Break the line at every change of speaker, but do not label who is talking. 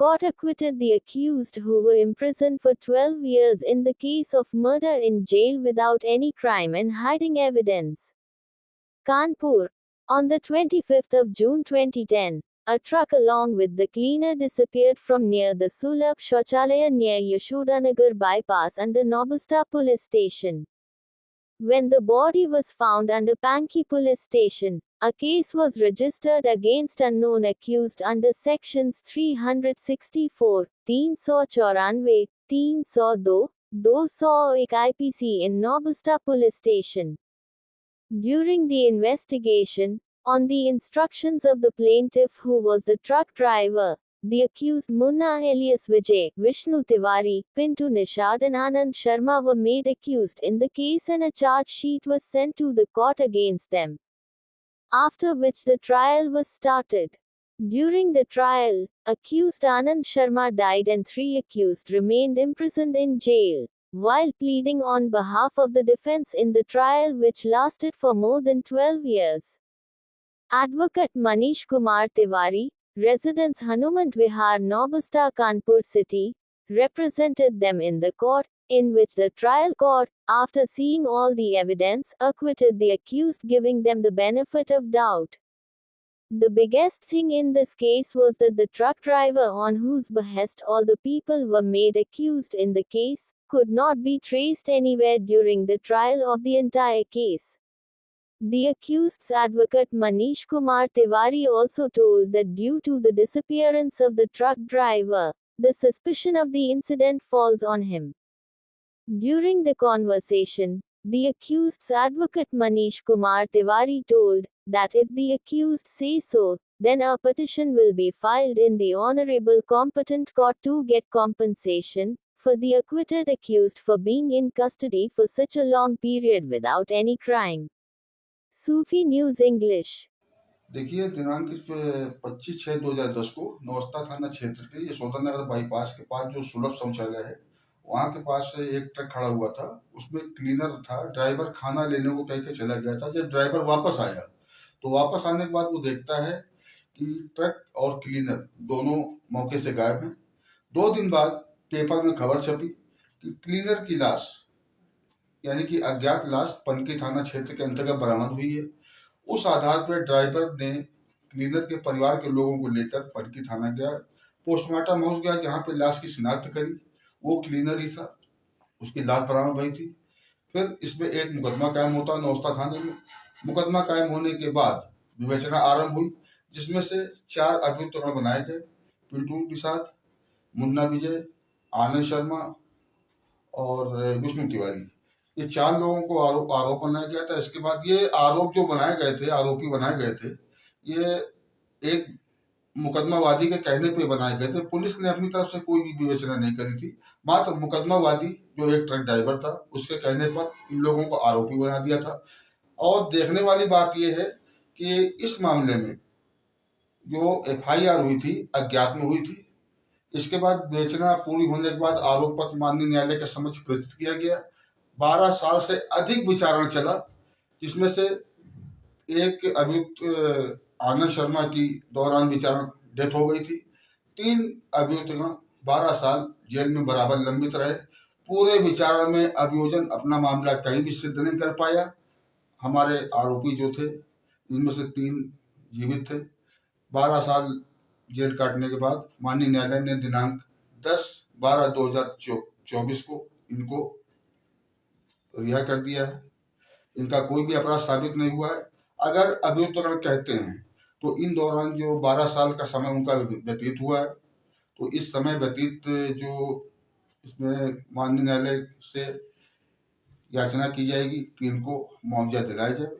court acquitted the accused who were imprisoned for 12 years in the case of murder in jail without any crime and hiding evidence. Kanpur. On the 25th of June 2010, a truck along with the cleaner disappeared from near the Sulabh Shauchalaya near Yashodhanagar bypass under Nobusta police station. When the body was found under Panki police station, a case was registered against unknown accused under sections 364, 394, 302, 201 IPC in Nobusta police station. During the investigation, on the instructions of the plaintiff who was the truck driver, the accused Munna alias Vijay, Vishnu Tiwari, Pintu Nishad and Anand Sharma were made accused in the case and a charge sheet was sent to the court against them. After which the trial was started. During the trial, accused Anand Sharma died and 3 accused remained imprisoned in jail, while pleading on behalf of the defense in the trial which lasted for more than 12 years. Advocate Manish Kumar Tiwari, residence Hanumant Vihar Nobusta Kanpur city, represented them in the court, in which the trial court, after seeing all the evidence, acquitted the accused, giving them the benefit of doubt. The biggest thing in this case was that the truck driver on whose behest all the people were made accused in the case, could not be traced anywhere during the trial of the entire case. The accused's advocate Manish Kumar Tiwari also told that due to the disappearance of the truck driver, the suspicion of the incident falls on him. During the conversation, the accused's advocate Manish Kumar Tiwari told that if the accused says so, then a petition will be filed in the Honorable Competent Court to get compensation for the acquitted accused for being in custody for such a long period without any crime. Sufi news English.
देखिए, दिनांक 25/6/2010 को नौस्ता थाना क्षेत्र के यशोधनगर bypass के पास जो सुलभ शौचालय है, वहां के पास एक ट्रक खड़ा हुआ था। उसमें क्लीनर था, ड्राइवर खाना लेने को कह के चला गया था। जब ड्राइवर वापस आया तो वापस आने के बाद वो देखता है कि ट्रक और क्लीनर दोनों मौके से गायब हैं। 2 दिन बाद पेपर में खबर छपी कि क्लीनर की लाश यानी कि अज्ञात लाश पनकी थाना क्षेत्र के अंतर्गत बरामद हुई है। उस आधार पर ड्राइवर ने क्लीनर के परिवार के लोगों को लेकर पनकी थाना गया, पोस्टमार्टम हाउस गया, जहां पे लाश की शिनाख्त करी। वो क्लीनर ही था, उसकी लाश बरामद हुई थी। फिर इसमें एक मुकदमा कायम होता है नौस्ता थाने में। मुकदमा कायम होने के बाद विवेचना आरंभ हुई, जिसमें से 4 अभियुक्त बनाए गए। पिंटू निषाद, मुन्ना विजय, आनंद शर्मा और विष्णु तिवारी, ये 4 लोगों को आरोप बनाया गया था। इसके बाद ये आरोप जो बनाए गए थे, आरोपी बनाए गए थे, ये एक मुकदमावादी के कहने पे बनाए गए थे। पुलिस ने अपनी तरफ से कोई भी विवेचना नहीं करी थी। मात्र मुकदमावादी जो एक ट्रक ड्राइवर था, उसके कहने पर इन लोगों को आरोपी बना दिया था। और देखने वाली बात यह है कि इस मामले में जो FIR हुई थी, अज्ञात में हुई थी। इसके बाद विवेचना पूरी होने के बाद आरोप पत्र माननीय न्यायालय के समक्ष प्रस्तुत किया गया। 12 साल से अधिक विचारण चला, जिसमें से एक अभियुक्त आनंद शर्मा की दौरान विचारण डेथ हो गई थी। 3 अभियुक्तगण 12 साल जेल में बराबर लंबित रहे। पूरे विचारण में अभियोजन अपना मामला कहीं भी सिद्ध नहीं कर पाया। हमारे आरोपी जो थे, इनमें से 3 जीवित थे। 12 साल जेल काटने के बाद माननीय न्यायालय ने दिनांक 10/12/2024 को इनको रिहा कर दिया है। इनका कोई भी अपराध साबित नहीं हुआ है। अगर अभियुक्तगण कहते हैं तो इन दौरान जो 12 साल का समय उनका व्यतीत हुआ है, तो इस समय व्यतीत जो इसमें माननीय न्यायालय से याचना की जाएगी कि इनको मुआवजा दिलाया जाए।